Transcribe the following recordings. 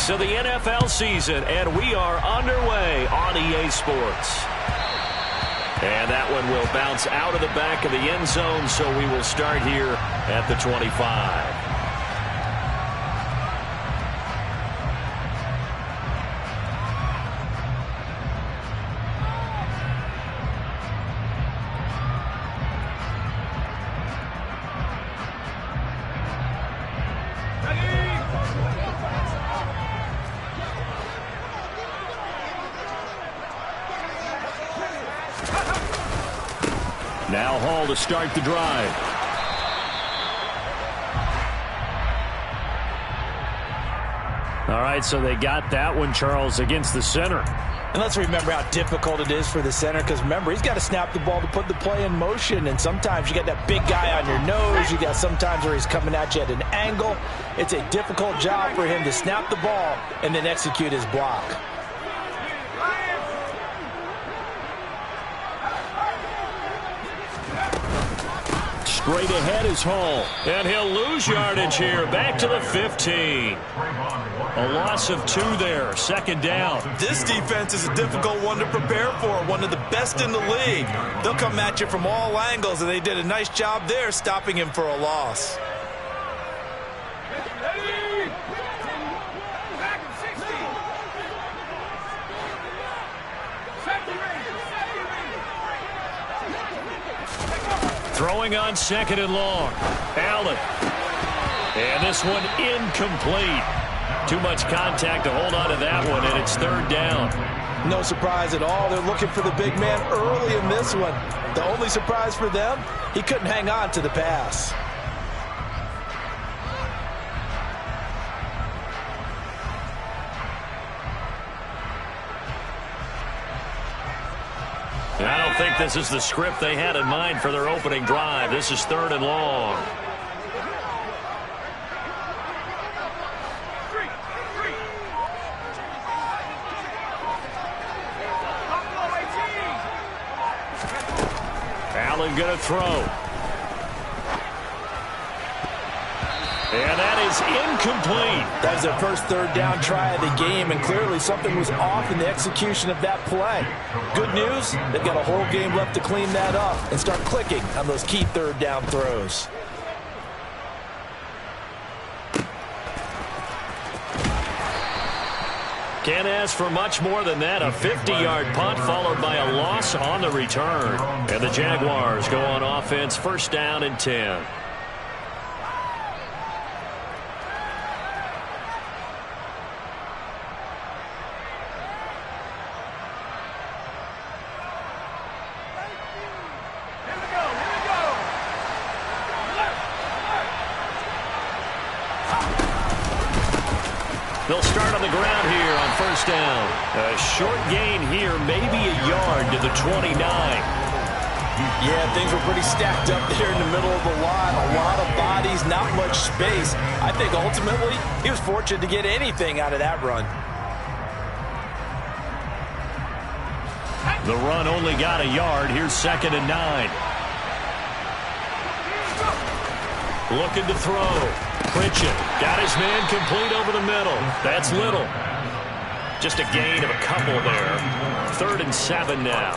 weeks of the NFL season, and we are underway on EA Sports. And that one will bounce out of the back of the end zone, so we will start here at the 25. Now Hall to start the drive. All right, so they got that one, Charles, against the center. And let's remember how difficult it is for the center, because remember, he's got to snap the ball to put the play in motion, and sometimes you got that big guy on your nose. You got sometimes where he's coming at you at an angle. It's a difficult job for him to snap the ball and then execute his block. Straight ahead is Hall, and he'll lose yardage here, back to the 15. A loss of 2 there, second down. This defense is a difficult one to prepare for, one of the best in the league. They'll come at you from all angles, and they did a nice job there stopping him for a loss. Throwing on second and long. Allen. And this one incomplete. Too much contact to hold on to that one, and it's third down. No surprise at all. They're looking for the big man early in this one. The only surprise for them, he couldn't hang on to the pass. And I don't think this is the script they had in mind for their opening drive. This is third and long. Allen going to throw. And that is incomplete. That was their first third down try of the game, and clearly something was off in the execution of that play. Good news, they've got a whole game left to clean that up and start clicking on those key third down throws. Can't ask for much more than that. A 50-yard punt followed by a loss on the return. And the Jaguars go on offense, first down and 10. They'll start on the ground here on first down. A short gain here, maybe a yard to the 29. Yeah, things were pretty stacked up there in the middle of the line. A lot of bodies, not much space. I think ultimately he was fortunate to get anything out of that run. The run only got a yard. Here's second and 9. Looking to throw. Pritchett got his man complete over the middle. That's Little. Just a gain of a couple there. Third and 7 now.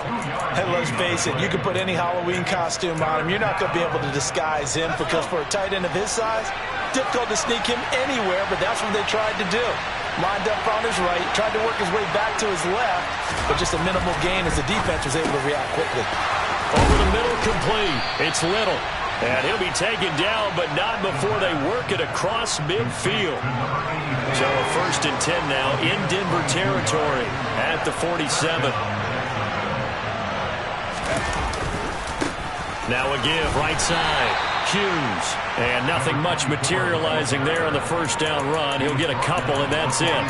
Hey, let's face it, you can put any Halloween costume on him. You're not going to be able to disguise him, because for a tight end of his size, difficult to sneak him anywhere, but that's what they tried to do. Lined up on his right, tried to work his way back to his left, but just a minimal gain as the defense was able to react quickly. Over the middle, complete. It's Little. And he'll be taken down, but not before they work it across midfield. So a first and 10 now in Denver territory at the 47. Now a give right side. Hughes. And nothing much materializing there on the first down run. He'll get a couple, and that's it.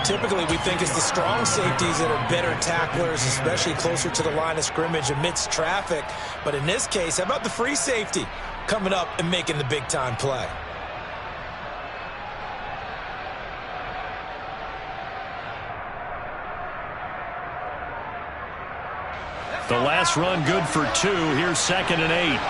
Typically, we think it's the strong safeties that are better tacklers, especially closer to the line of scrimmage amidst traffic. But in this case, how about the free safety coming up and making the big-time play? The last run good for 2. Here's second and 8.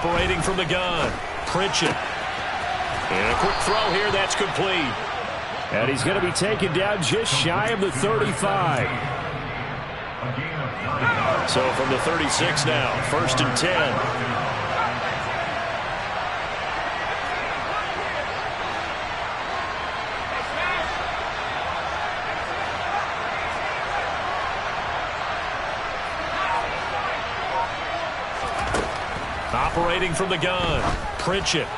Operating from the gun, Pritchett. And a quick throw here, that's complete. And he's going to be taken down just shy of the 35. So from the 36 now, 1st and 10. Operating from the gun, Pritchett.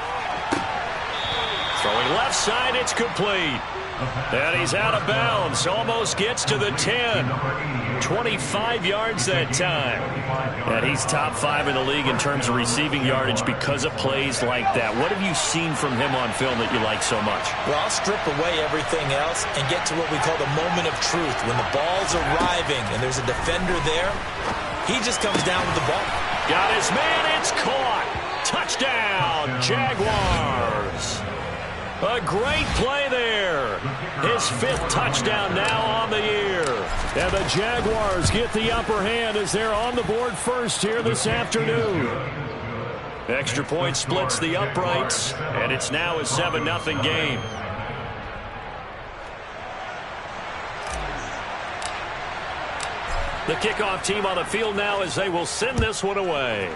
Throwing left side, it's complete. And he's out of bounds, almost gets to the 10. 25 yards that time. And he's top 5 in the league in terms of receiving yardage because of plays like that. What have you seen from him on film that you like so much? Well, I'll strip away everything else and get to what we call the moment of truth. When the ball's arriving and there's a defender there, he just comes down with the ball. Got his man, it's caught. Touchdown, Jaguars. A great play there. His 5th touchdown now on the year. And the Jaguars get the upper hand as they're on the board first here this afternoon. Extra point splits the uprights, and it's now a 7-0 game. The kickoff team on the field now as they will send this one away.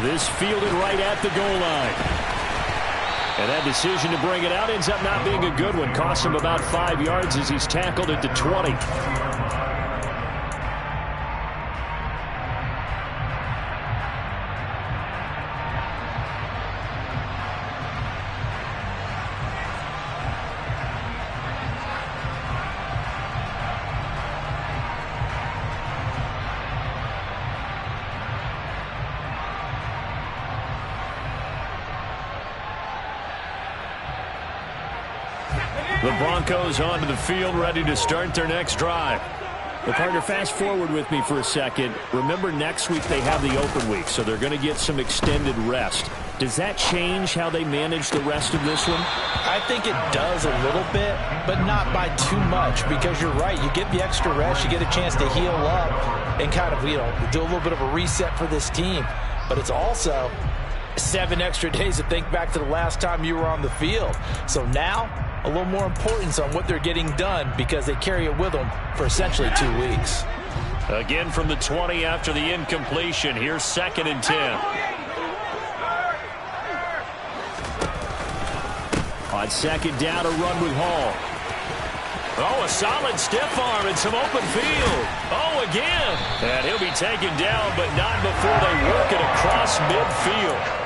This fielded right at the goal line. And that decision to bring it out ends up not being a good one. Costs him about 5 yards as he's tackled at the 20. The Broncos onto the field, ready to start their next drive. Well, partner, fast forward with me for a second. Remember, next week they have the open week, so they're going to get some extended rest. Does that change how they manage the rest of this one? I think it does a little bit, but not by too much, because you're right. You get the extra rest, you get a chance to heal up and kind of, do a little bit of a reset for this team. But it's also 7 extra days to think back to the last time you were on the field. So now, a little more importance on what they're getting done because they carry it with them for essentially 2 weeks. Again from the 20 after the incompletion. Here's 2nd and 10. On 2nd down, a run with Hall. Oh, a solid stiff arm and some open field. Oh, again. And he'll be taken down, but not before they work it across midfield.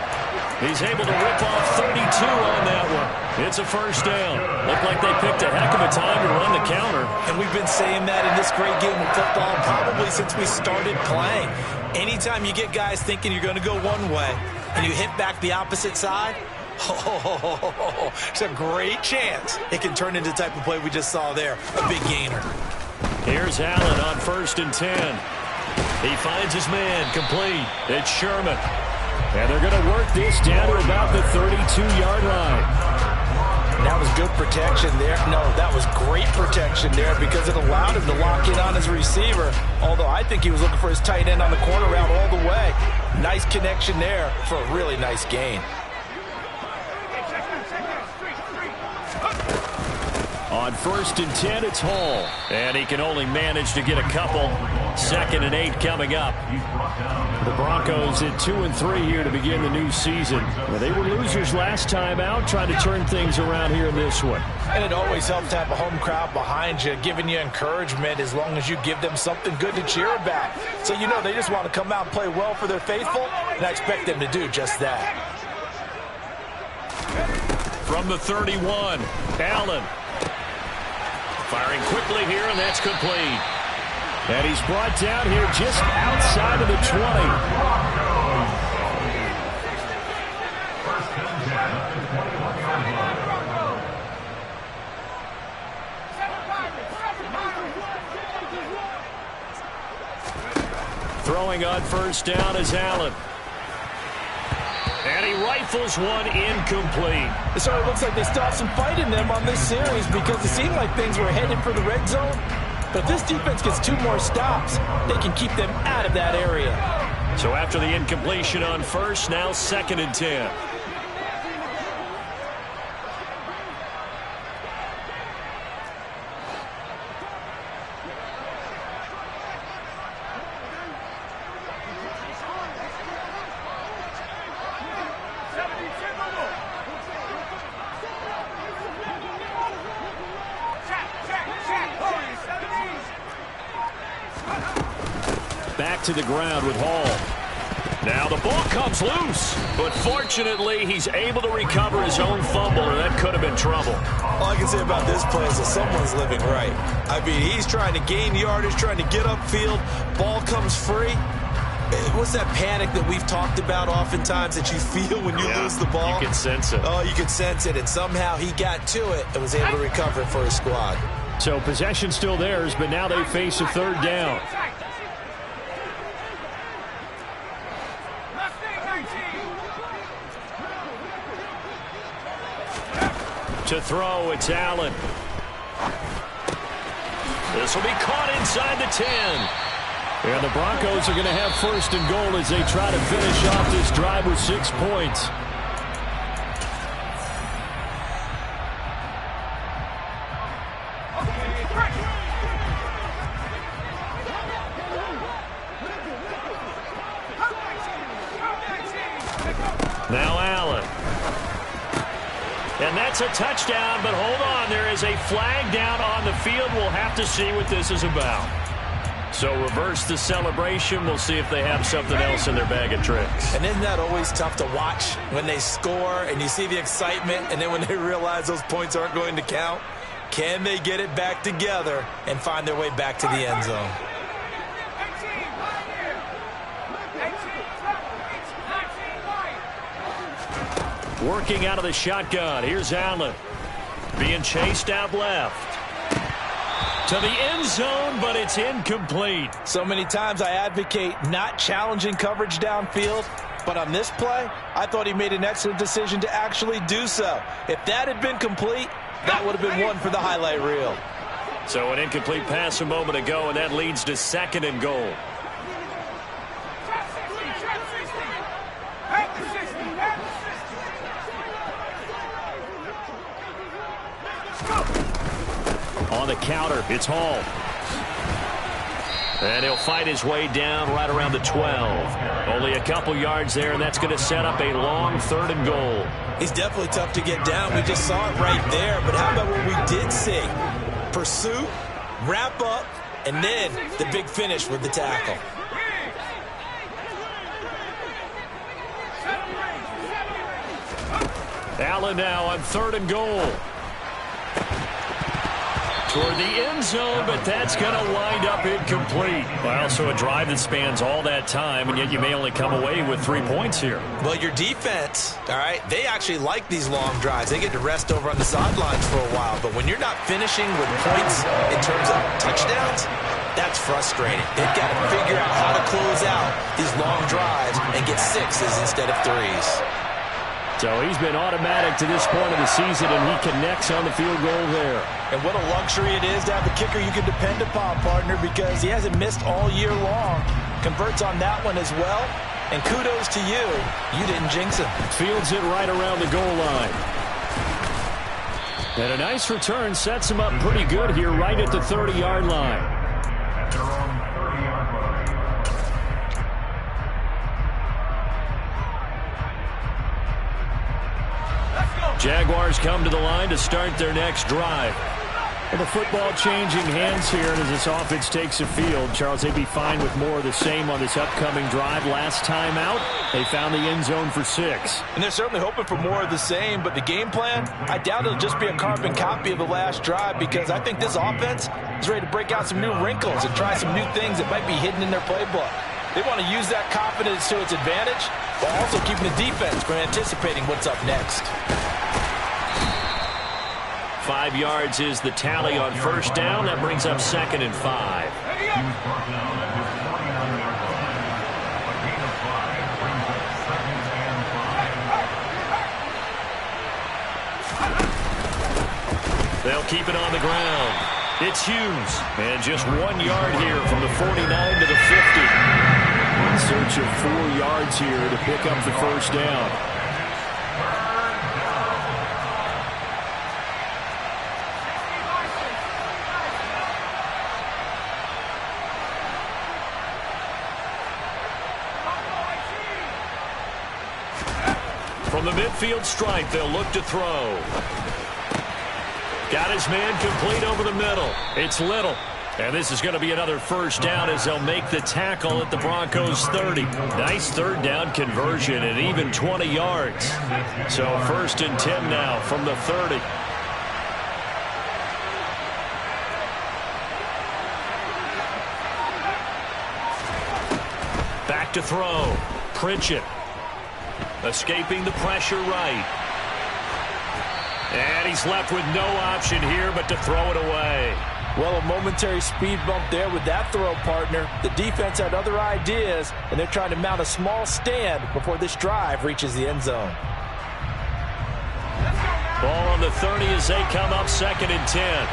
He's able to rip off 32 on that one. It's a 1st down. Looked like they picked a heck of a time to run the counter. And we've been saying that in this great game of football probably since we started playing. Anytime you get guys thinking you're going to go one way and you hit back the opposite side, it's a great chance it can turn into the type of play we just saw there, a big gainer. Here's Allen on 1st and 10. He finds his man, complete. It's Sherman. And they're going to work this down to about the 32-yard line. And that was good protection there. No, that was great protection there because it allowed him to lock in on his receiver, although I think he was looking for his tight end on the corner route all the way. Nice connection there for a really nice gain. On 1st and 10, it's Hall. And he can only manage to get a couple. 2nd and 8 coming up. The Broncos at 2-3 here to begin the new season. Well, they were losers last time out, trying to turn things around here in this one. And it always helps to have a home crowd behind you, giving you encouragement as long as you give them something good to cheer about. So they just want to come out and play well for their faithful, and I expect them to do just that. From the 31, Allen. Firing quickly here, and that's complete. And he's brought down here just outside of the 20. Throwing on 1st down is Allen. And he rifles one incomplete. So it looks like they still have some fight in them on this series because it seemed like things were headed for the red zone. But if this defense gets 2 more stops, they can keep them out of that area. So after the incompletion on first, now 2nd and 10. Back to the ground with Hall. Now the ball comes loose, but fortunately he's able to recover his own fumble, or that could have been trouble. All I can say about this play is that someone's living right. I mean, he's trying to gain yardage, trying to get upfield. Ball comes free. What's that panic that we've talked about oftentimes that you feel when you lose the ball? You can sense it. Oh, you can sense it, and somehow he got to it and was able to recover it for his squad. So possession still theirs, but now they face a 3rd down. To throw, it's Allen. This will be caught inside the 10. And the Broncos are going to have 1st and goal as they try to finish off this drive with 6 points. Now Allen. And that's a touchdown, but hold on. There is a flag down on the field. We'll have to see what this is about. So reverse the celebration. We'll see if they have something else in their bag of tricks. And isn't that always tough to watch when they score and you see the excitement, and then when they realize those points aren't going to count? Can they get it back together and find their way back to the end zone? Working out of the shotgun. Here's Allen. Being chased out left. To the end zone, but it's incomplete. So many times I advocate not challenging coverage downfield, but on this play, I thought he made an excellent decision to actually do so. If that had been complete, that would have been one for the highlight reel. So an incomplete pass a moment ago, and that leads to 2nd and goal. On the counter, it's Hall. And he'll fight his way down right around the 12. Only a couple yards there, and that's going to set up a long 3rd and goal. He's definitely tough to get down. We just saw it right there. But how about what we did see? Pursuit, wrap up, and then the big finish with the tackle. Allen now on 3rd and goal. Toward the end zone, but that's going to wind up incomplete. Well, so a drive that spans all that time, and yet you may only come away with 3 points here. Well, your defense, all right, they actually like these long drives. They get to rest over on the sidelines for a while. But when you're not finishing with points in terms of touchdowns, that's frustrating. They've got to figure out how to close out these long drives and get 6s instead of 3s. So he's been automatic to this point of the season, and he connects on the field goal there. And what a luxury it is to have a kicker you can depend upon, partner, because he hasn't missed all year long. Converts on that one as well. And kudos to you. You didn't jinx him. Fields it right around the goal line. And a nice return sets him up pretty good here right at the 30-yard line. Jaguars come to the line to start their next drive. And the football changing hands here, and as this offense takes the field, Charles, they'd be fine with more of the same on this upcoming drive. Last time out, they found the end zone for 6. And they're certainly hoping for more of the same, but the game plan, I doubt it'll just be a carbon copy of the last drive, because I think this offense is ready to break out some new wrinkles and try some new things that might be hidden in their playbook. They want to use that confidence to its advantage, while also keeping the defense from anticipating what's up next. 5 yards is the tally on 1st down. That brings up 2nd and 5. They'll keep it on the ground. It's Hughes. And just 1 yard here from the 49 to the 50. In search of 4 yards here to pick up the first down. From the midfield stripe, they'll look to throw. Got his man complete over the middle. It's Little. And this is going to be another first down as they'll make the tackle at the Broncos 30. Nice third down conversion and even 20 yards. So 1st and 10 now from the 30. Back to throw. Pritchett. Escaping the pressure right. And he's left with no option here but to throw it away. Well, a momentary speed bump there with that throw, partner. The defense had other ideas, and they're trying to mount a small stand before this drive reaches the end zone. Ball on the 30 as they come up 2nd and 10.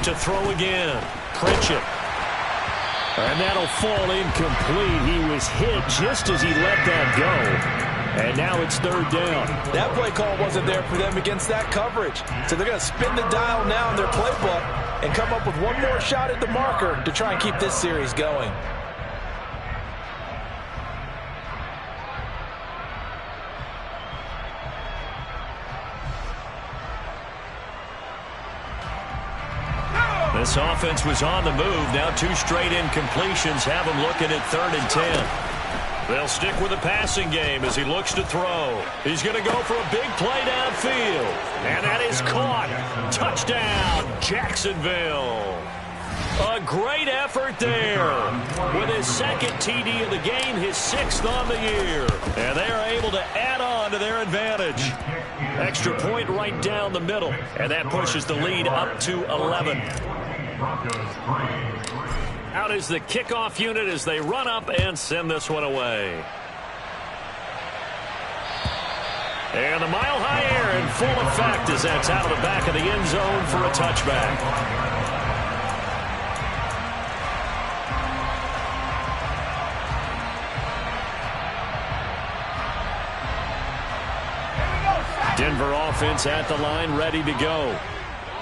To throw again. Pritchett. And that'll fall incomplete. He was hit just as he let that go. And now it's 3rd down. That play call wasn't there for them against that coverage. So they're going to spin the dial now in their playbook and come up with one more shot at the marker to try and keep this series going. This offense was on the move. Now 2 straight incompletions have him looking at 3rd and 10. They'll stick with the passing game as he looks to throw. He's going to go for a big play downfield. And that is caught. Touchdown, Jacksonville. A great effort there. With his 2nd TD of the game, his 6th on the year. And they are able to add on to their advantage. Extra point right down the middle. And that pushes the lead up to 11. Out is the kickoff unit as they run up and send this one away. And the Mile High Air in full effect as that's out of the back of the end zone for a touchback. Denver offense at the line, ready to go.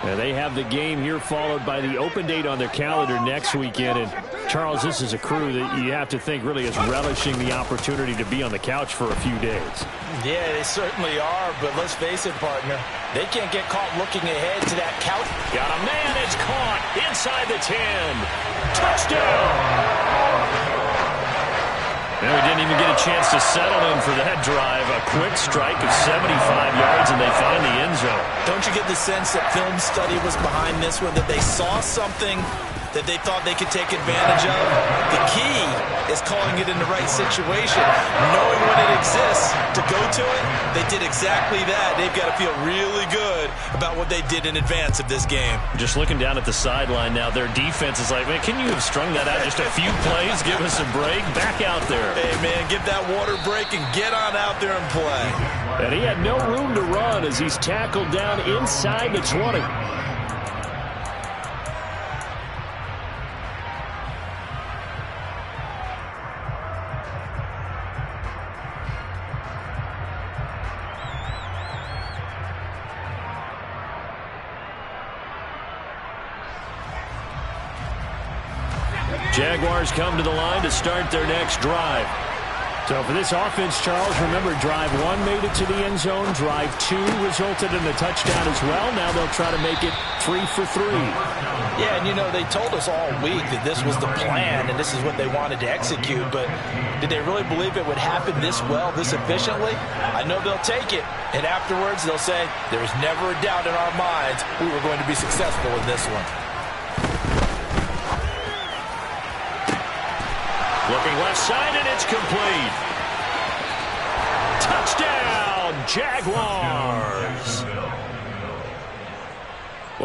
And they have the game here followed by the open date on their calendar next weekend. And, Charles, this is a crew that you have to think really is relishing the opportunity to be on the couch for a few days. Yeah, they certainly are, but let's face it, partner. They can't get caught looking ahead to that couch. Got a man, it's caught inside the 10. Touchdown! And we didn't even get a chance to settle in for that drive. A quick strike of 75 yards, and they find the end zone. Don't you get the sense that film study was behind this one, that they saw something that they thought they could take advantage of? The key is calling it in the right situation. Knowing when it exists to go to it, they did exactly that. They've got to feel really good about what they did in advance of this game. Just looking down at the sideline now, their defense is like, man, can you have strung that out just a few plays? Give us a break. Back out there. Hey, man, give that water break and get on out there and play. And he had no room to run as he's tackled down inside the 20. Jaguars come to the line to start their next drive. So for this offense, Charles, remember drive 1 made it to the end zone. Drive 2 resulted in a touchdown as well. Now they'll try to make it 3 for 3. Yeah, and you know, they told us all week that this was the plan and this is what they wanted to execute, but did they really believe it would happen this well, this efficiently? I know they'll take it, and afterwards they'll say, there was never a doubt in our minds we were going to be successful in this one. Looking left side, and it's complete. Touchdown, Jaguars.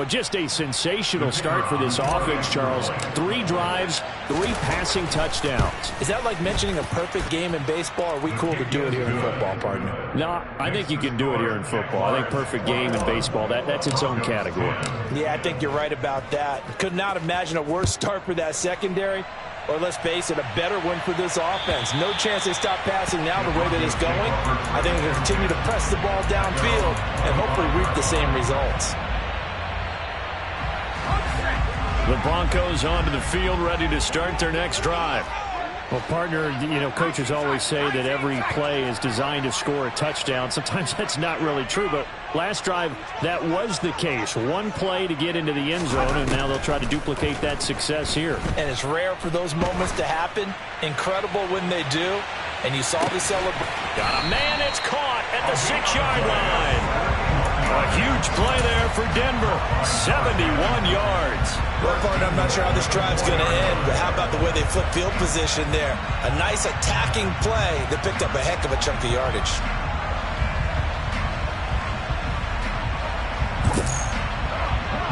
Well, just a sensational start for this offense, Charles. 3 drives, 3 passing touchdowns. Is that like mentioning a perfect game in baseball? Or are we cool to do it here in football, partner? No, I think you can do it here in football. I think perfect game in baseball, that's its own category. Yeah, I think you're right about that. Could not imagine a worse start for that secondary. Or let's face it, a better one for this offense. No chance they stop passing now the way that it's going. I think they'll continue to press the ball downfield and hopefully reap the same results. The Broncos onto the field, ready to start their next drive. Well, partner, coaches always say that every play is designed to score a touchdown. Sometimes that's not really true, but last drive, that was the case. 1 play to get into the end zone, and now they'll try to duplicate that success here. And it's rare for those moments to happen. Incredible when they do. And you saw the celebration. Got a man, it's caught at the 6-yard line. A huge play there for Denver. 71 yards. Well, partner, I'm not sure how this drive's going to end, but how about the way they flip field position there? A nice attacking play that picked up a heck of a chunk of yardage.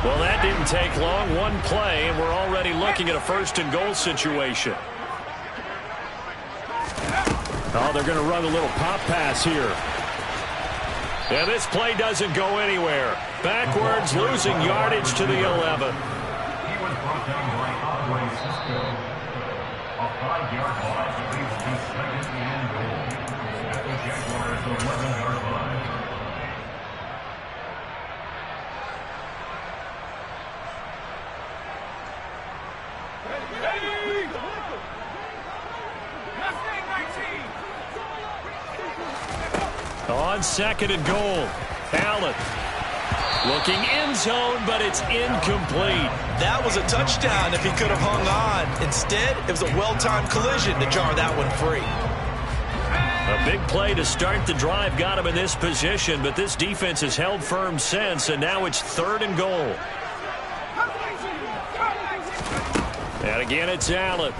Well, that didn't take long. 1 play, and we're already looking at a 1st and goal situation. Oh, they're going to run a little pop pass here. And this play doesn't go anywhere. Backwards, losing yardage to the 11. He was brought down by Oddway Cisco. A 5-yard loss leads to 2nd and goal. At the Jaguars' 11-yard line. On 2nd and goal, Allen looking end zone, but it's incomplete. That was a touchdown if he could have hung on. Instead, it was a well-timed collision to jar that one free. A big play to start the drive got him in this position, but this defense has held firm since, and now it's 3rd and goal. And again, it's Allen.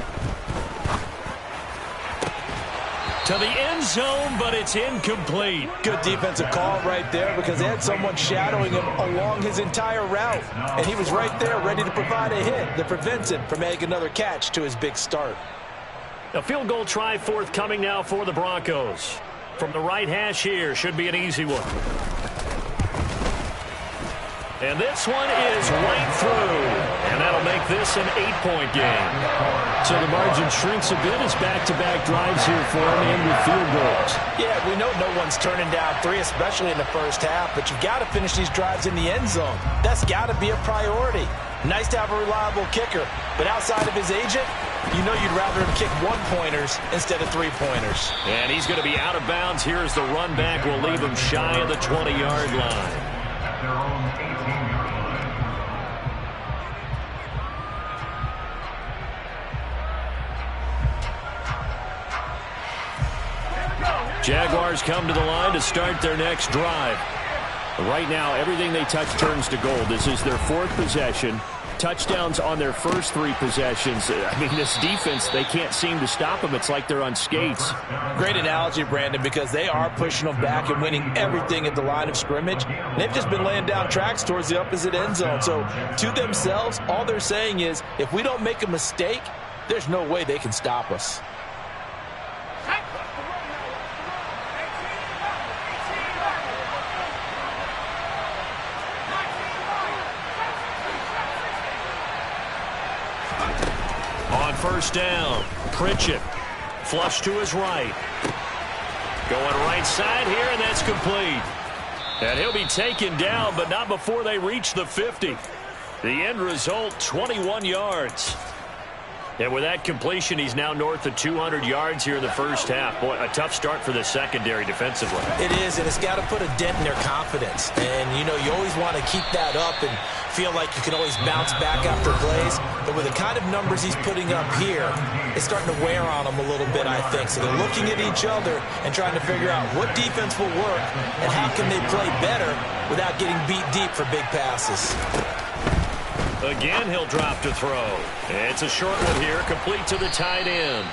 To the end zone, but it's incomplete. Good defensive call right there because they had someone shadowing him along his entire route. And he was right there ready to provide a hit that prevents him from making another catch to his big start. A field goal try forthcoming now for the Broncos. From the right hash here, should be an easy one. And this one is right through. And that'll make this an 8-point game. So the margin shrinks a bit as back-to-back drives here for him and with field goals. Yeah, we know no one's turning down 3, especially in the first half, but you've got to finish these drives in the end zone. That's got to be a priority. Nice to have a reliable kicker, but outside of his agent, you know you'd rather him kick 1-pointers instead of 3-pointers. And he's going to be out of bounds here as the run back will leave him shy of the 20-yard line. At their own 18-yard line. Jaguars come to the line to start their next drive. Right now, everything they touch turns to gold. This is their 4th possession. Touchdowns on their first 3 possessions. I mean, this defense, they can't seem to stop them. It's like they're on skates. Great analogy, Brandon, because they are pushing them back and winning everything at the line of scrimmage. They've just been laying down tracks towards the opposite end zone. So to themselves, all they're saying is, if we don't make a mistake, there's no way they can stop us. On 1st down, Pritchett, flush to his right. Going right side here, and that's complete. And he'll be taken down, but not before they reach the 50. The end result, 21 yards. And with that completion, he's now north of 200 yards here in the first half. Boy, a tough start for the secondary defensively. It is, and it's got to put a dent in their confidence. And, you know, you always want to keep that up and feel like you can always bounce back after plays. But with the kind of numbers he's putting up here, it's starting to wear on them a little bit, I think. So they're looking at each other and trying to figure out what defense will work and how can they play better without getting beat deep for big passes. Again, he'll drop to throw. It's a short one here, complete to the tight end.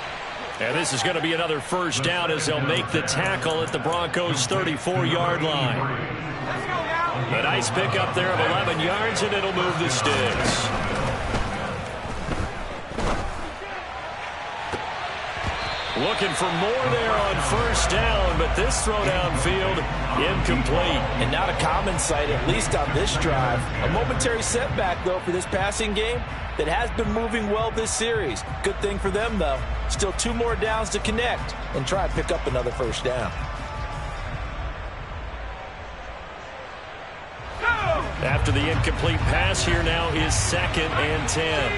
And this is going to be another first down as they'll make the tackle at the Broncos' 34-yard line. A nice pickup there of 11 yards, and it'll move the sticks. Looking for more there on first down, but this throw downfield incomplete. And not a common sight, at least on this drive. A momentary setback, though, for this passing game that has been moving well this series. Good thing for them, though. Still 2 more downs to connect and try and pick up another first down. After the incomplete pass, here now is 2nd and 10.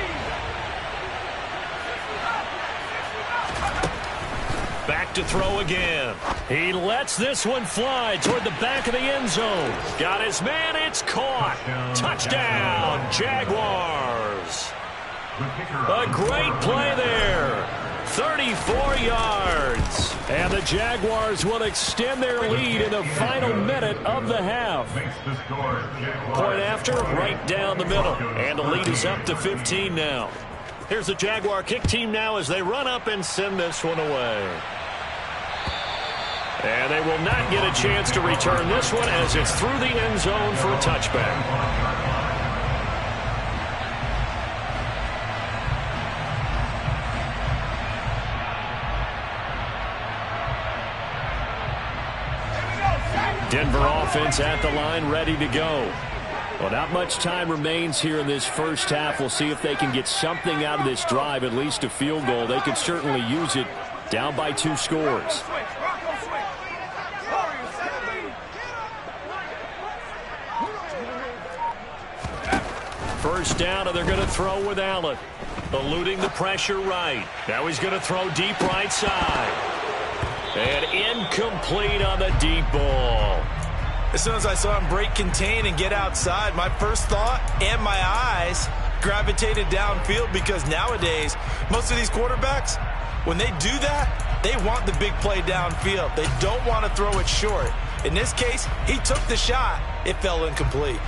Back to throw again. He lets this one fly toward the back of the end zone. Got his man, it's caught. Touchdown, Jaguars. A great play there. 34 yards. And the Jaguars will extend their lead in the final minute of the half. Point after, right down the middle. And the lead is up to 15 now. Here's the Jaguar kick team now as they run up and send this one away. And they will not get a chance to return this one as it's through the end zone for a touchback. Denver offense at the line, ready to go. Well, not much time remains here in this first half. We'll see if they can get something out of this drive, at least a field goal. They could certainly use it down by 2 scores. First down, and they're going to throw with Allen. Eluding the pressure right. Now he's going to throw deep right side. And incomplete on the deep ball. As soon as I saw him break contain and get outside, my first thought and my eyes gravitated downfield, because nowadays, most of these quarterbacks, when they do that, they want the big play downfield. They don't want to throw it short. In this case, he took the shot. It fell incomplete.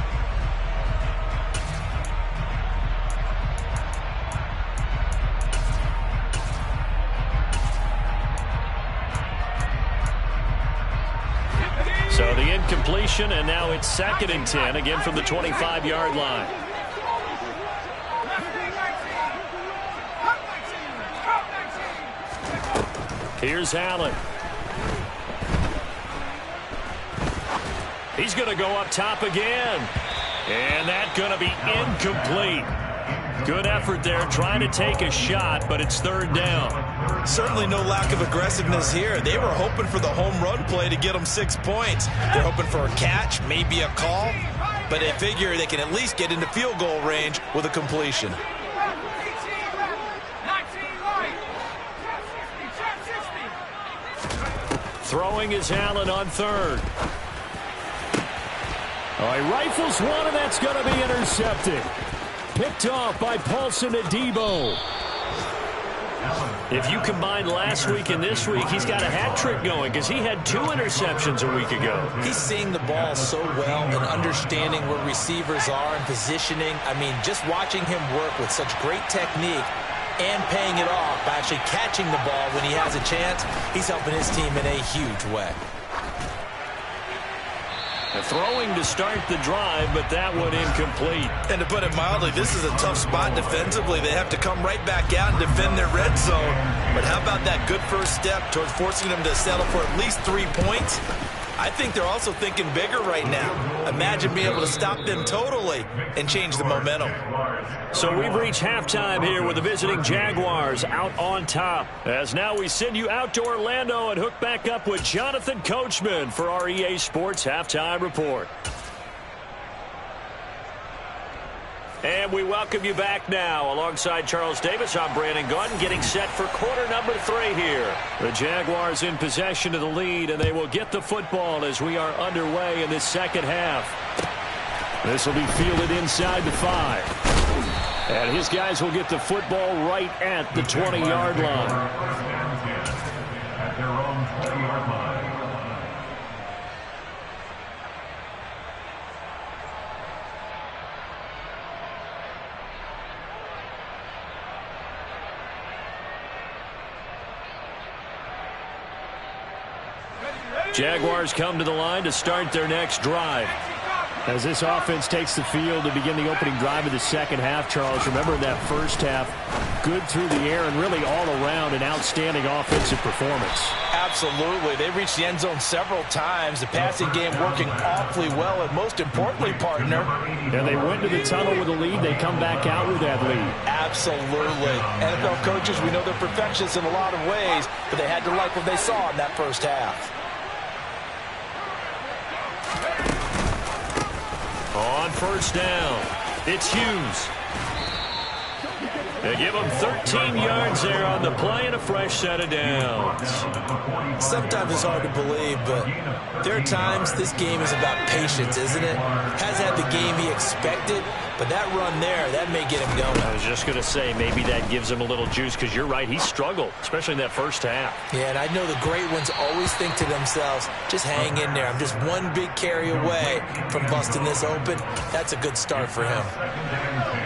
So the incompletion, and now it's 2nd and 10, again from the 25-yard line. Here's Allen. He's going to go up top again. And that's going to be incomplete. Good effort there, trying to take a shot, but it's 3rd down. Certainly no lack of aggressiveness here. They were hoping for the home run play to get them 6 points. They're hoping for a catch, maybe a call, but they figure they can at least get into field goal range with a completion. Throwing is Allen on 3rd. Oh, he rifles one, and that's going to be intercepted. Picked off by Paulson Adebo. If you combine last week and this week, he's got a hat trick going because he had 2 interceptions a week ago. He's seeing the ball so well and understanding where receivers are and positioning. I mean, just watching him work with such great technique and paying it off by actually catching the ball when he has a chance, he's helping his team in a huge way. Throwing to start the drive, but that one incomplete. And to put it mildly, this is a tough spot defensively. They have to come right back out and defend their red zone. But how about that good first step towards forcing them to settle for at least 3 points? I think they're also thinking bigger right now. Imagine being able to stop them totally and change the momentum. So we've reached halftime here with the visiting Jaguars out on top. As now we send you out to Orlando and hook back up with Jonathan Coachman for our EA Sports Halftime Report. And we welcome you back now. Alongside Charles Davis, I'm Brandon Gordon, getting set for quarter number 3 here. The Jaguars in possession of the lead, and they will get the football as we are underway in this second half. This will be fielded inside the 5. And his guys will get the football right at the 20-yard line. At their own 20-yard line. Jaguars come to the line to start their next drive. As this offense takes the field to begin the opening drive of the second half, Charles, remember in that first half, good through the air and really all around an outstanding offensive performance. Absolutely. They reached the end zone several times. The passing game working awfully well, and most importantly, partner. And they went to the tunnel with a lead. They come back out with that lead. Absolutely. NFL coaches, we know they're perfectionists in a lot of ways, but they had to like what they saw in that first half. On first down, it's Hughes. They give him 13 yards there on the play and a fresh set of downs. Sometimes it's hard to believe, but there are times this game is about patience, isn't it? Hasn't had the game he expected, but that run there, that may get him going. I was just going to say, maybe that gives him a little juice, because you're right, he struggled, especially in that first half. Yeah, and I know the great ones always think to themselves, just hang in there. I'm just one big carry away from busting this open. That's a good start for him.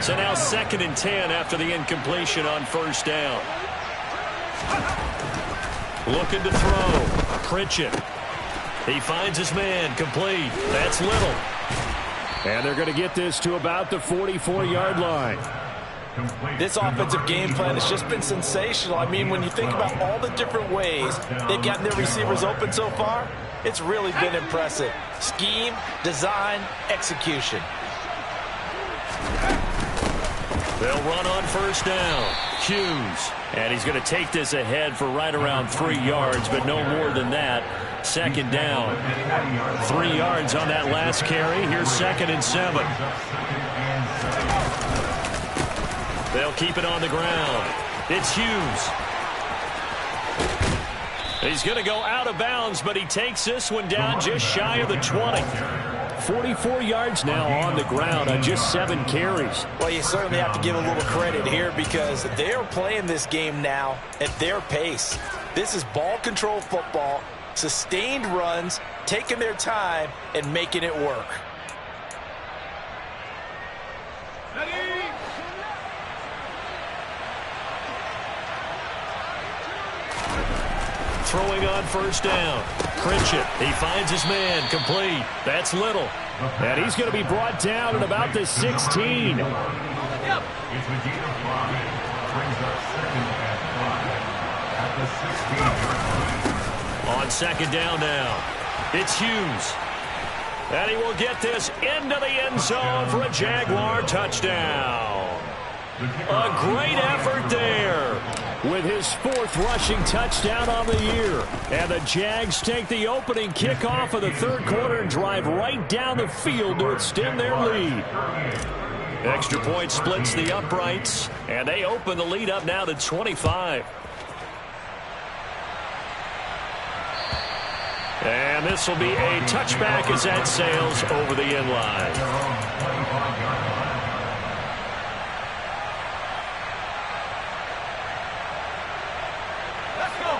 So now 2nd and 10 after the incompletion on first down. Looking to throw. Pritchett. He finds his man. Complete. That's Little. And they're going to get this to about the 44-yard line. This offensive game plan has just been sensational. I mean, when you think about all the different ways they've gotten their receivers open so far, it's really been impressive. Scheme, design, execution. They'll run on first down. Hughes. And he's going to take this ahead for right around 3 yards, but no more than that. 2nd down. 3 yards on that last carry. Here's 2nd and 7. They'll keep it on the ground. It's Hughes. He's going to go out of bounds, but he takes this one down just shy of the 20. 44 yards now on the ground on just 7 carries. Well, you certainly have to give a little credit here because they're playing this game now at their pace. This is ball control football, sustained runs, taking their time, and making it work. Throwing on first down. Pritchett. He finds his man. Complete. That's Little. And he's going to be brought down at about the 16. On 2nd down now. It's Hughes. And he will get this into the end zone for a Jaguar touchdown. A great effort there, with his 4th rushing touchdown on the year. And the Jags take the opening kickoff of the 3rd quarter and drive right down the field to extend their lead. Extra point splits the uprights, and they open the lead up now to 25. And this will be a touchback as that sails over the end line.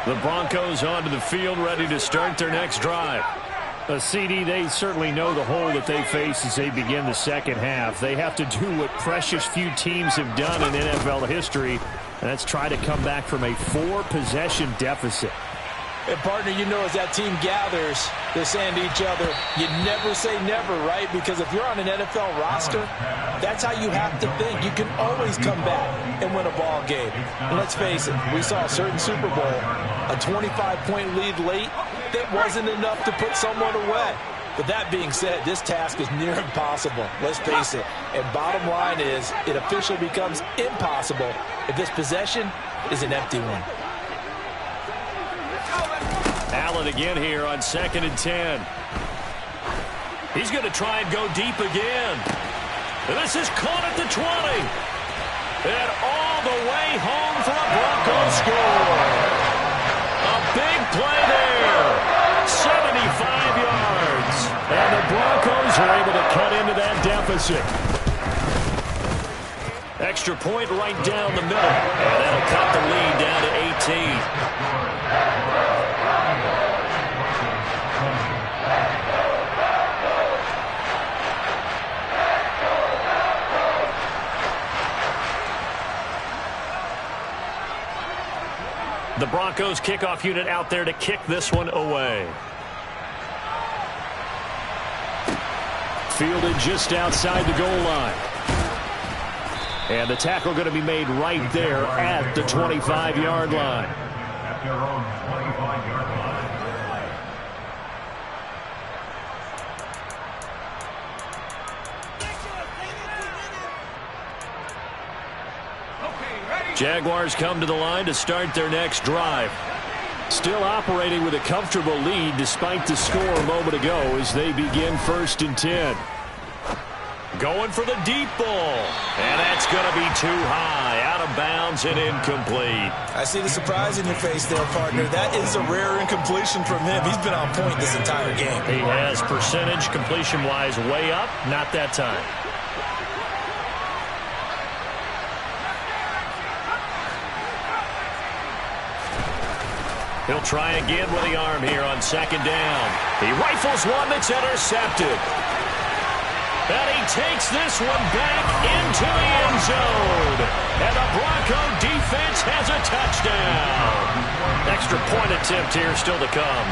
The Broncos onto the field, ready to start their next drive. A CD, they certainly know the hole that they face as they begin the second half. They have to do what precious few teams have done in NFL history, and that's try to come back from a 4-possession deficit. And, partner, you know as that team gathers, they're saying to each other, you never say never, right? Because if you're on an NFL roster, that's how you have to think. You can always come back and win a ball game. And let's face it, we saw a certain Super Bowl, a 25-point lead late, that wasn't enough to put someone away. But that being said, this task is near impossible. Let's face it. And bottom line is, it officially becomes impossible if this possession is an empty one. Allen again here on 2nd and 10. He's going to try and go deep again. And this is caught at the 20. And all the way home for a Broncos score. A big play there. 75 yards. And the Broncos are able to cut into that deficit. Extra point right down the middle. And that'll cut the lead down to 18. The Broncos kickoff unit out there to kick this one away. Fielded just outside the goal line. And the tackle going to be made right there at the 25-yard line. At their own 25-yard line. Jaguars come to the line to start their next drive. Still operating with a comfortable lead despite the score a moment ago as they begin 1st and 10. Going for the deep ball. And that's going to be too high. Out of bounds and incomplete. I see the surprise in your face there, partner. That is a rare incompletion from him. He's been on point this entire game. He has percentage completion-wise way up. Not that time. He'll try again with the arm here on 2nd down. He rifles one that's intercepted. And he takes this one back into the end zone. And the Bronco defense has a touchdown. Extra point attempt here still to come.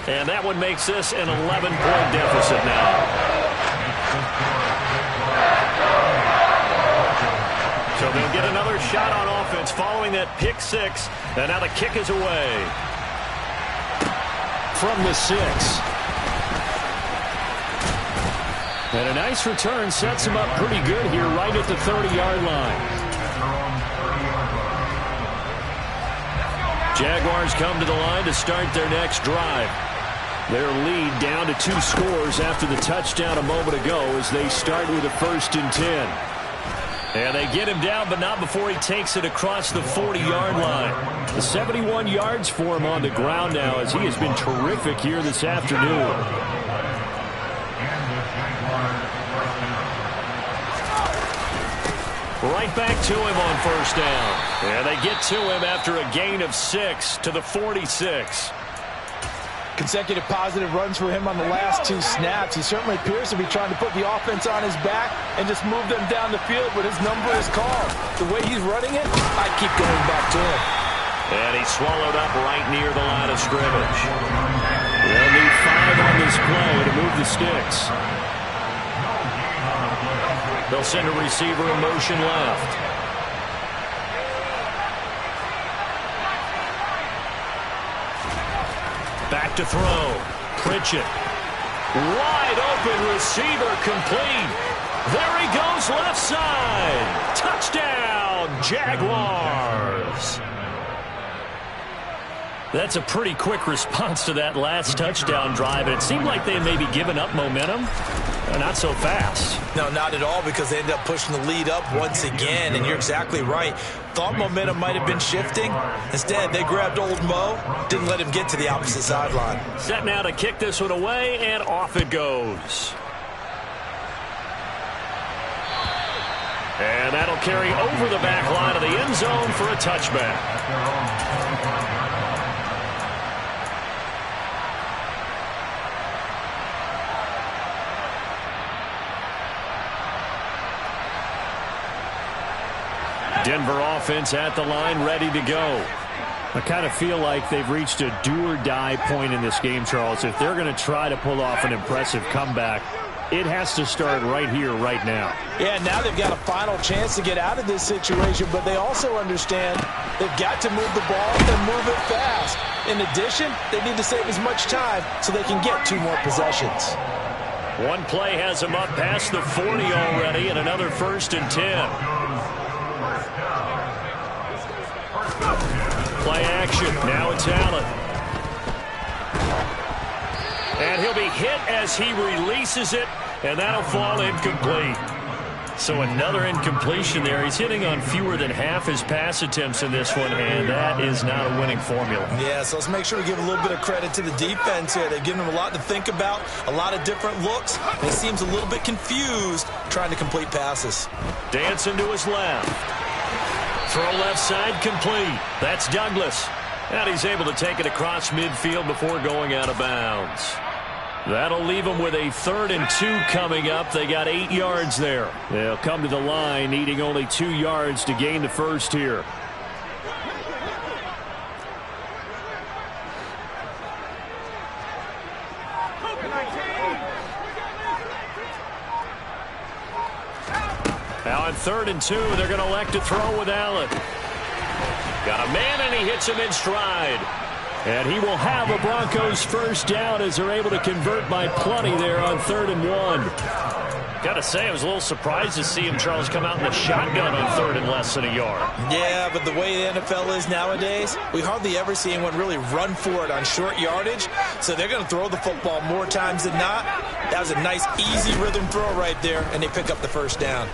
And that one makes this an 11-point deficit now. So they'll get another shot on offense following that pick 6. And now the kick is away. From the 6. And a nice return sets him up pretty good here right at the 30-yard line. Jaguars come to the line to start their next drive. Their lead down to 2 scores after the touchdown a moment ago as they start with a 1st and 10. And they get him down, but not before he takes it across the 40-yard line. The 71 yards for him on the ground now as he has been terrific here this afternoon. Right back to him on 1st down. And they get to him after a gain of 6 to the 46. Consecutive positive runs for him on the last 2 snaps. He certainly appears to be trying to put the offense on his back and just move them down the field, but his number is called. The way he's running it, I keep going back to him. And he's swallowed up right near the line of scrimmage. They'll need 5 on this play to move the sticks. They'll send a receiver in motion left. Back to throw. Pritchett. Wide open receiver complete. There he goes left side. Touchdown, Jaguars. That's a pretty quick response to that last touchdown drive. And it seemed like they may be giving up momentum. Not so fast. No, not at all, because they ended up pushing the lead up once again. And you're exactly right. Thought momentum might have been shifting. Instead, they grabbed old Mo. Didn't let him get to the opposite sideline. Set now to kick this one away, and off it goes. And that'll carry over the back line of the end zone for a touchback. Denver offense at the line, ready to go. I kind of feel like they've reached a do-or-die point in this game, Charles. If they're going to try to pull off an impressive comeback, it has to start right here, right now. Yeah, now they've got a final chance to get out of this situation, but they also understand they've got to move the ball and move it fast. In addition, they need to save as much time so they can get 2 more possessions. One play has them up past the 40 already, and another 1st and 10. Play action. Now it's Allen. And he'll be hit as he releases it, and that'll fall incomplete. So another incompletion there. He's hitting on fewer than half his pass attempts in this one, and that is not a winning formula. Yeah, so let's make sure we give a little bit of credit to the defense here. They've given him a lot to think about, a lot of different looks. He seems a little bit confused trying to complete passes. Dancing to his left. Throw left side complete. That's Douglas. And he's able to take it across midfield before going out of bounds. That'll leave them with a 3rd and 2 coming up. They got 8 yards there. They'll come to the line needing only 2 yards to gain the first here. 3rd and 2. They're going to elect to throw with Allen. Got a man, and he hits him in stride. And he will have a Broncos first down as they're able to convert by plenty there on 3rd and 1. Got to say, I was a little surprised to see him, Charles, come out in the shotgun on 3rd and less than a yard. Yeah, but the way the NFL is nowadays, we hardly ever see anyone really run for it on short yardage. So they're going to throw the football more times than not. That was a nice, easy rhythm throw right there, and they pick up the first down.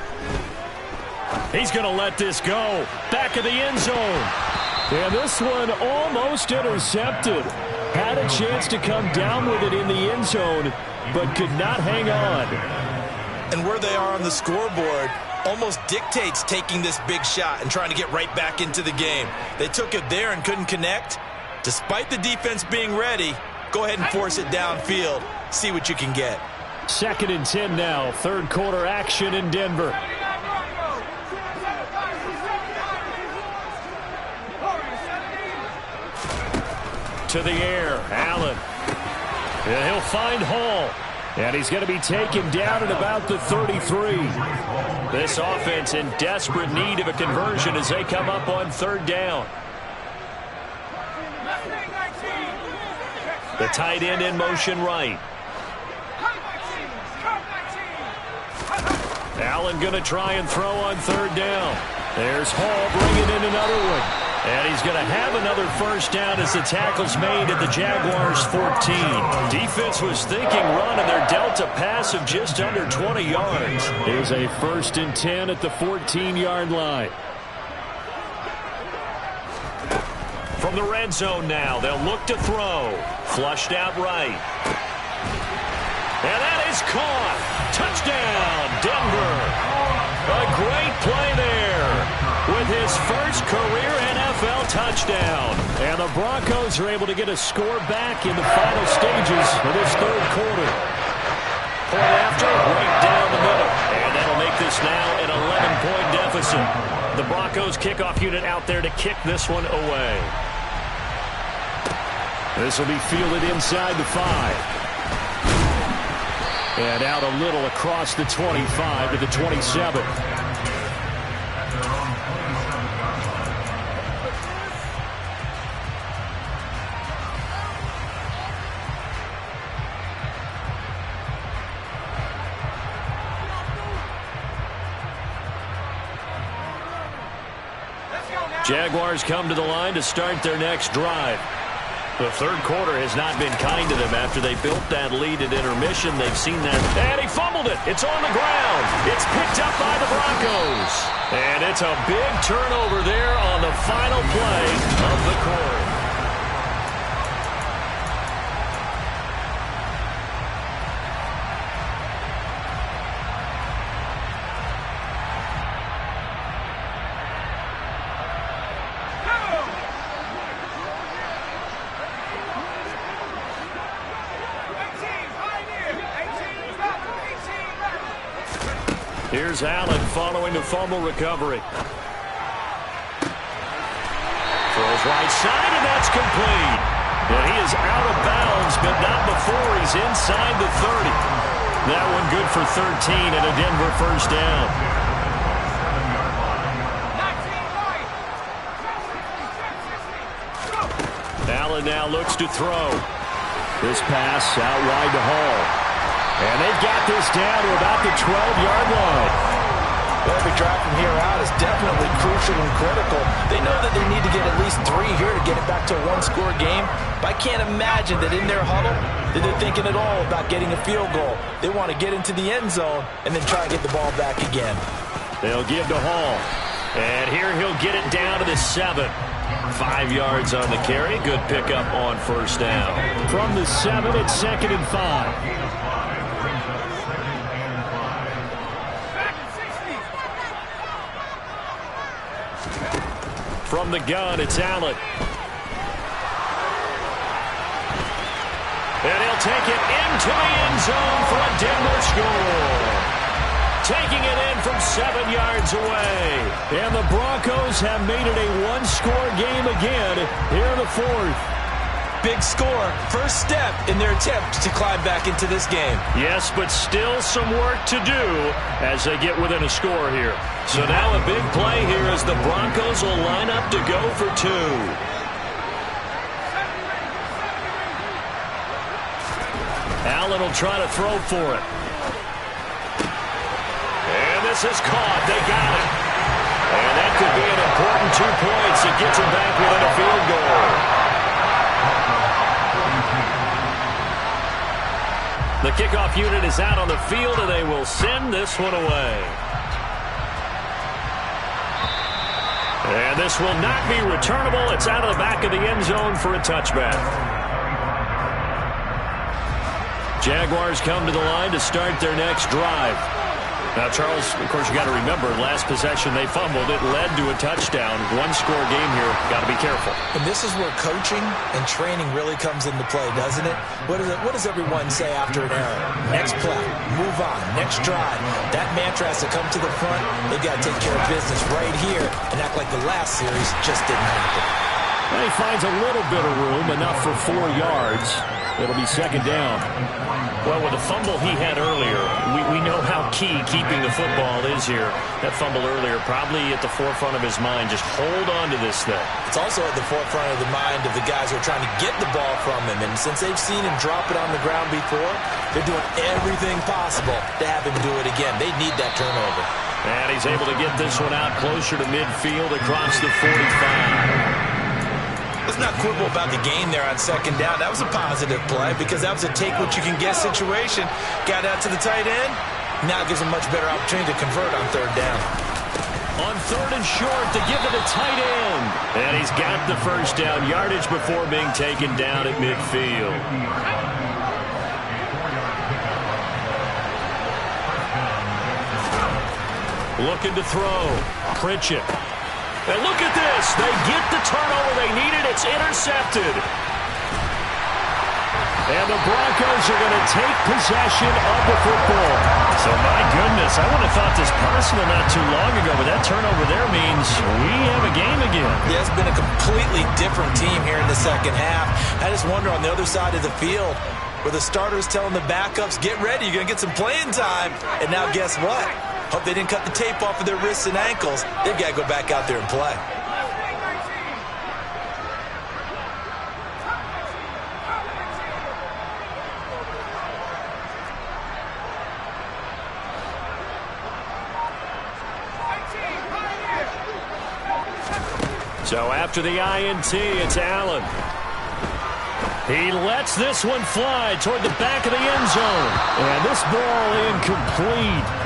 He's going to let this go. Back of the end zone. And this one almost intercepted. Had a chance to come down with it in the end zone, but could not hang on. And where they are on the scoreboard almost dictates taking this big shot and trying to get right back into the game. They took it there and couldn't connect. Despite the defense being ready, go ahead and force it downfield. See what you can get. 2nd and 10 now. 3rd quarter action in Denver. To the air. Allen. And he'll find Hall. And he's going to be taken down at about the 33. This offense in desperate need of a conversion as they come up on 3rd down. The tight end in motion right. Allen going to try and throw on 3rd down. There's Hall bringing in another one. And he's going to have another first down as the tackle's made at the Jaguars' 14. Defense was thinking run, and they're dealt a pass of just under 20 yards. Here's a 1st and 10 at the 14-yard line. From the red zone now, they'll look to throw. Flushed out right. And that is caught. Touchdown, Denver. A great play there with his first career NFL touchdown. And the Broncos are able to get a score back in the final stages of this 3rd quarter. Point after, right down the middle. And that'll make this now an 11-point deficit. The Broncos kickoff unit out there to kick this one away. This will be fielded inside the 5. And out a little across the 25 to the 27. Jaguars come to the line to start their next drive. The 3rd quarter has not been kind to them after they built that lead at intermission. They've seen that. And he fumbled it. It's on the ground. It's picked up by the Broncos. And it's a big turnover there on the final play of the quarter. Here's Allen following the fumble recovery. Throws right side, and that's complete. And he is out of bounds, but not before he's inside the 30. That one good for 13 and a Denver first down. Allen now looks to throw. This pass out wide to Hall. And they've got this down to about the 12-yard line. Every drive from here out is definitely crucial and critical. They know that they need to get at least 3 here to get it back to a one-score game. But I can't imagine that in their huddle that they're thinking at all about getting a field goal. They want to get into the end zone and then try to get the ball back again. They'll give to Hall. And here he'll get it down to the 7. 5 yards on the carry. Good pickup on first down. From the 7, it's 2nd and 5. From the gun, it's Allen. And he'll take it into the end zone for a Denver score. Taking it in from 7 yards away. And the Broncos have made it a one-score game again here in the 4th. big score. First step in their attempt to climb back into this game. Yes, but still some work to do as they get within a score here. So now a big play here as the Broncos will line up to go for two. Allen will try to throw for it. And this is caught. They got it. And that could be an important 2 points. It gets them back within a field goal. The kickoff unit is out on the field, and they will send this one away. And this will not be returnable. It's out of the back of the end zone for a touchback. Jaguars come to the line to start their next drive. Now, Charles, of course, you got to remember, last possession they fumbled. It led to a touchdown. One-score game here. Got to be careful. And this is where coaching and training really comes into play, doesn't it? What does everyone say after an error? Next play, move on, next drive. That mantra has to come to the front. They've got to take care of business right here and act like the last series just didn't happen. Well, he finds a little bit of room, enough for 4 yards. It'll be second down. Well, with the fumble he had earlier, we know how key keeping the football is here. That fumble earlier probably at the forefront of his mind. Just hold on to this thing. It's also at the forefront of the mind of the guys who are trying to get the ball from him. And since they've seen him drop it on the ground before, they're doing everything possible to have him do it again. They need that turnover. And he's able to get this one out closer to midfield across the 45. Let's not quibble about the gain there on second down. That was a positive play because that was a take-what-you-can-get situation. Got out to the tight end. Now it gives him much better opportunity to convert on third down. On third and short to give to the tight end. And he's got the first down yardage before being taken down at midfield. Looking to throw. Pritchett. And look at this. They get the turnover they needed. It's intercepted. And the Broncos are going to take possession of the football. So, my goodness, I would have thought this personal not too long ago, but that turnover there means we have a game again. Yeah, it's been a completely different team here in the second half. I just wonder on the other side of the field where the starters telling the backups, get ready, you're going to get some playing time. And now guess what? Hope they didn't cut the tape off of their wrists and ankles. They've got to go back out there and play. So after the INT, it's Allen. He lets this one fly toward the back of the end zone. And this ball incomplete.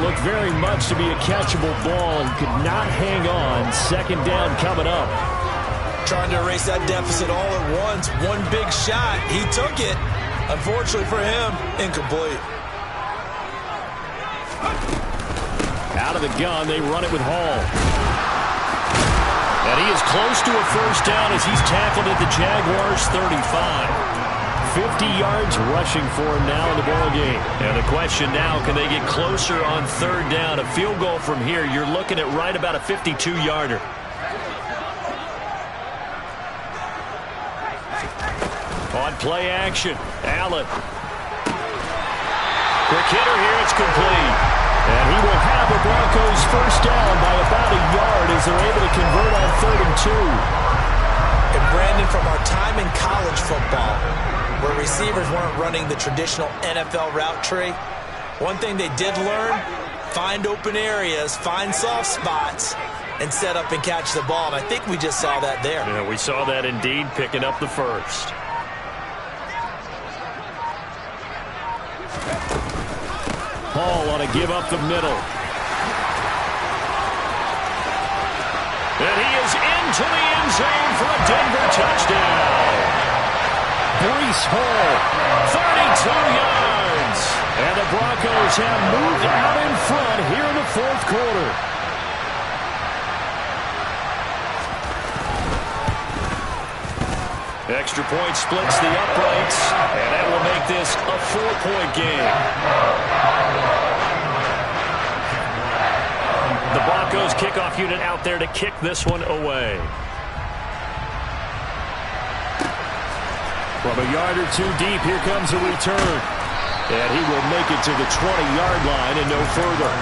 Looked very much to be a catchable ball and could not hang on. Second down coming up. Trying to erase that deficit all at once. One big shot. He took it. Unfortunately for him, incomplete. Out of the gun, they run it with Hall. And he is close to a first down as he's tackled at the Jaguars' 35. 50 yards rushing for him now in the ball game. And the question now, can they get closer on third down? A field goal from here, you're looking at right about a 52-yarder. On play action, Allen. Quick hitter here, it's complete. And he will have the Broncos first down by about a yard as they're able to convert on third and 2. And Brandon, from our time in college football, where receivers weren't running the traditional NFL route tree, one thing they did learn, find open areas, find soft spots, and set up and catch the ball. And I think we just saw that there. Yeah, we saw that indeed, picking up the first. Hall on to give up the middle. And he is into the end zone for a Denver touchdown. Breece Hall, 32 yards. And the Broncos have moved out in front here in the fourth quarter. Extra point splits the uprights, and that will make this a 4-point game. The Broncos kickoff unit out there to kick this one away. From a yard or two deep, here comes a return. And he will make it to the 20-yard line and no further.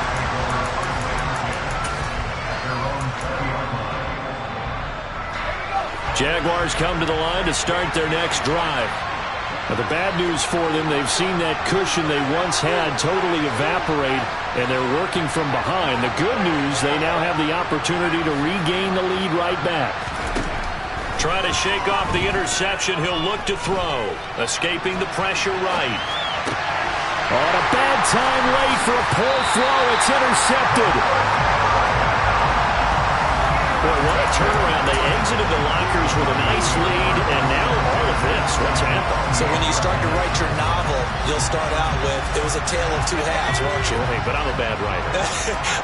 Jaguars come to the line to start their next drive. Now, the bad news for them, they've seen that cushion they once had totally evaporate, and they're working from behind. The good news, they now have the opportunity to regain the lead right back. Trying to shake off the interception, he'll look to throw. Escaping the pressure right. On a bad time late for a poor throw, it's intercepted. Boy, what a turnaround. They exited the lockers with a nice lead, and now all of this. What's happened? So when you start to write your novel, you'll start out with, it was a tale of two halves, won't you? Hey, but I'm a bad writer.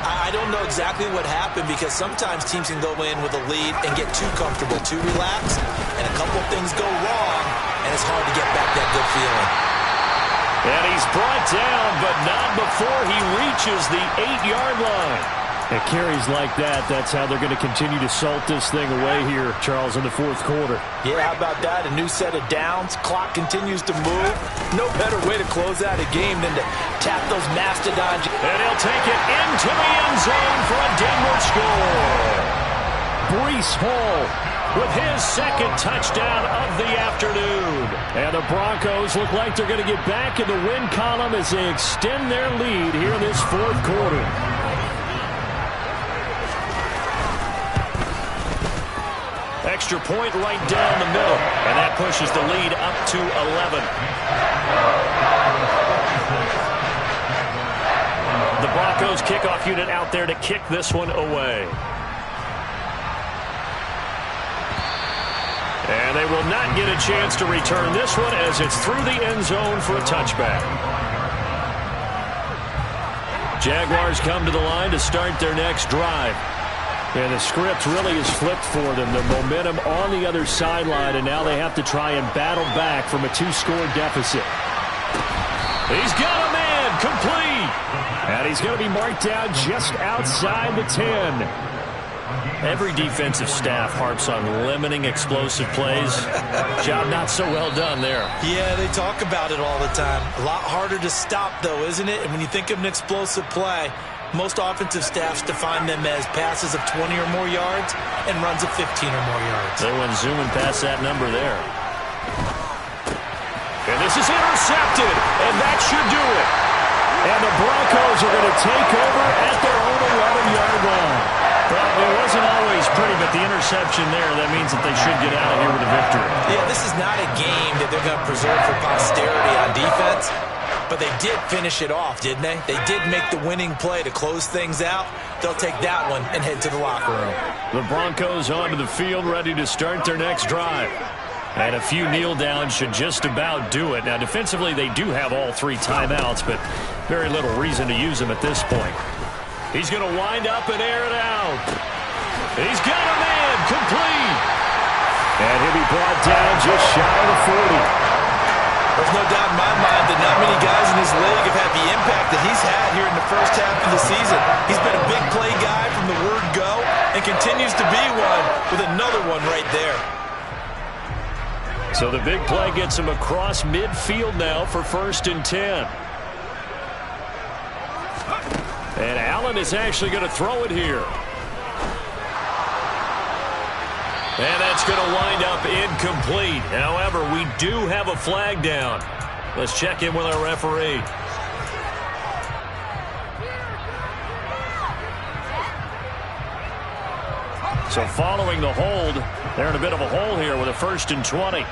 I don't know exactly what happened, because sometimes teams can go in with a lead and get too comfortable, too relaxed, and a couple of things go wrong, and it's hard to get back that good feeling. And he's brought down, but not before he reaches the 8-yard line. At carries like that, that's how they're going to continue to salt this thing away here, Charles, in the fourth quarter. Yeah, how about that? A new set of downs. Clock continues to move. No better way to close out a game than to tap those mastodons. And he'll take it into the end zone for a Denver score. Breece Hall with his second touchdown of the afternoon. And the Broncos look like they're going to get back in the win column as they extend their lead here in this fourth quarter. Extra point right down the middle, and that pushes the lead up to 11. The Broncos kickoff unit out there to kick this one away. And they will not get a chance to return this one as it's through the end zone for a touchback. Jaguars come to the line to start their next drive. And the script really is flipped for them. The momentum on the other sideline, and now they have to try and battle back from a 2-score deficit. He's got a man, complete. And he's going to be marked down just outside the 10. Every defensive staff harps on limiting explosive plays. Job not so well done there. Yeah, they talk about it all the time. A lot harder to stop, though, isn't it? And when you think of an explosive play, most offensive staffs define them as passes of 20 or more yards and runs of 15 or more yards. They went zooming past that number there. And this is intercepted, and that should do it. And the Broncos are going to take over at their own 11-yard line. Well, it wasn't always pretty, but the interception there, that means that they should get out of here with a victory. Yeah, this is not a game that they're going to preserve for posterity on defense. But they did finish it off, didn't they? They did make the winning play to close things out. They'll take that one and head to the locker room. The Broncos onto the field, ready to start their next drive. And a few kneel downs should just about do it. Now, defensively, they do have all 3 timeouts, but very little reason to use them at this point. He's going to wind up and air it out. He's got a man, complete. And he'll be brought down just shy of the 40. There's no doubt in my mind that not many guys in this league have had the impact that he's had here in the first half of the season. He's been a big play guy from the word go and continues to be one with another one right there. So the big play gets him across midfield now for 1st and 10. And Allen is actually going to throw it here. And that's going to wind up incomplete. However, we do have a flag down. Let's check in with our referee. So following the hold, they're in a bit of a hole here with a 1st and 20.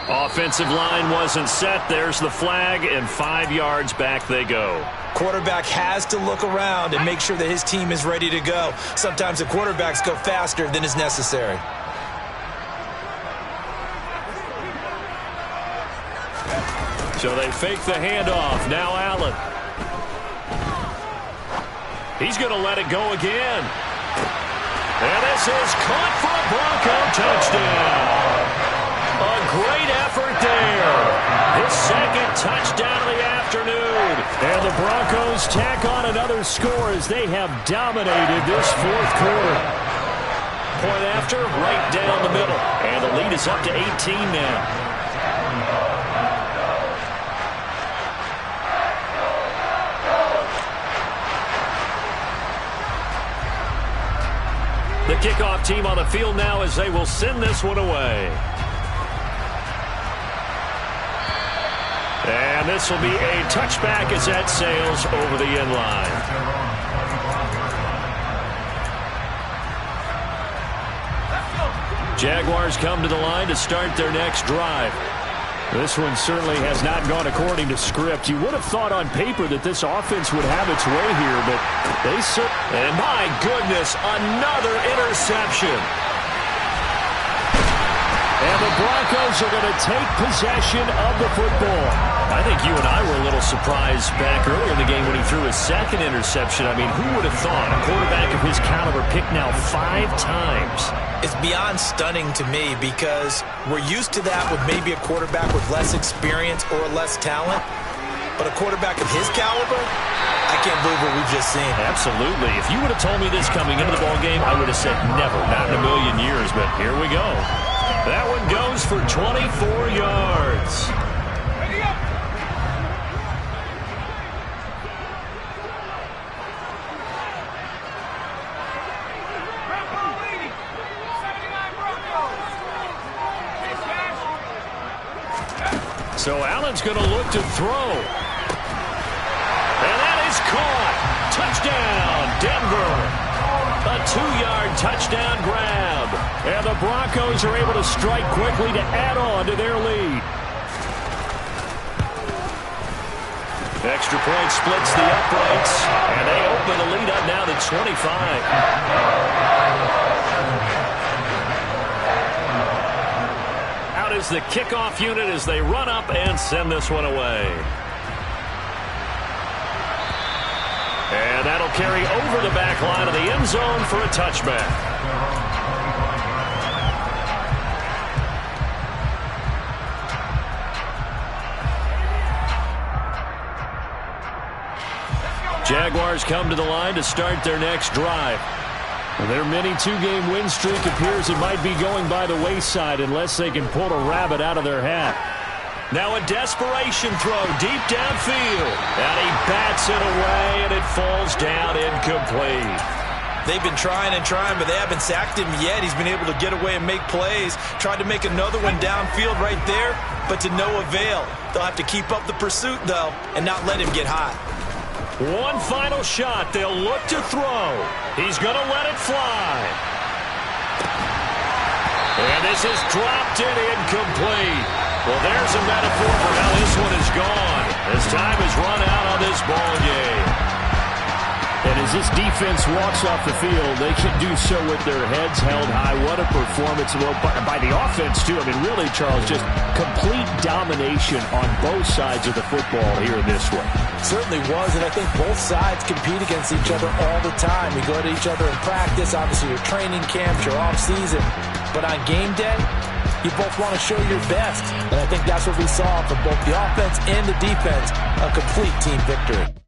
Offensive line wasn't set. There's the flag, and 5 yards back they go. Quarterback has to look around and make sure that his team is ready to go. Sometimes the quarterbacks go faster than is necessary. So they fake the handoff. Now Allen. He's going to let it go again. And this is caught for a Bronco touchdown. A great effort there. His second touchdown of the afternoon. And the Broncos tack on another score as they have dominated this fourth quarter. point after, right down the middle. And the lead is up to 18 now. The kickoff team on the field now as they will send this one away. And this will be a touchback as that sails over the end line. Jaguars come to the line to start their next drive. This one certainly has not gone according to script. You would have thought on paper that this offense would have its way here, but they and my goodness, another interception. And the Broncos are going to take possession of the football. I think you and I were a little surprised back earlier in the game when he threw his second interception. I mean, who would have thought a quarterback of his caliber picked now 5 times? It's beyond stunning to me because we're used to that with maybe a quarterback with less experience or less talent. But a quarterback of his caliber, I can't believe what we've just seen. Absolutely. If you would have told me this coming into the ballgame, I would have said never, not in a million years. But here we go. That one goes for 24 yards. So Allen's going to look to throw. And that is caught. Touchdown, Denver. A 2-yard touchdown grab. And the Broncos are able to strike quickly to add on to their lead. Extra point splits the uprights. And they open the lead up now to 25. Is the kickoff unit as they run up and send this one away. And that'll carry over the back line of the end zone for a touchback. Jaguars come to the line to start their next drive. Their mini 2-game win streak appears it might be going by the wayside unless they can pull a rabbit out of their hat. Now a desperation throw deep downfield. And he bats it away, and it falls down incomplete. They've been trying and trying, but they haven't sacked him yet. He's been able to get away and make plays. Tried to make another one downfield right there, but to no avail. They'll have to keep up the pursuit, though, and not let him get hot. One final shot. They'll look to throw. He's going to let it fly. And this is dropped in incomplete. Well, there's a metaphor for how this one is gone. As time has run out on this ball game. And as this defense walks off the field, they can do so with their heads held high. What a performance by the offense, too. I mean, really, Charles, just complete domination on both sides of the football here in this one. Certainly was, and I think both sides compete against each other all the time. You go to each other in practice, obviously your training camps, your off-season. But on game day, you both want to show your best. And I think that's what we saw from both the offense and the defense, a complete team victory.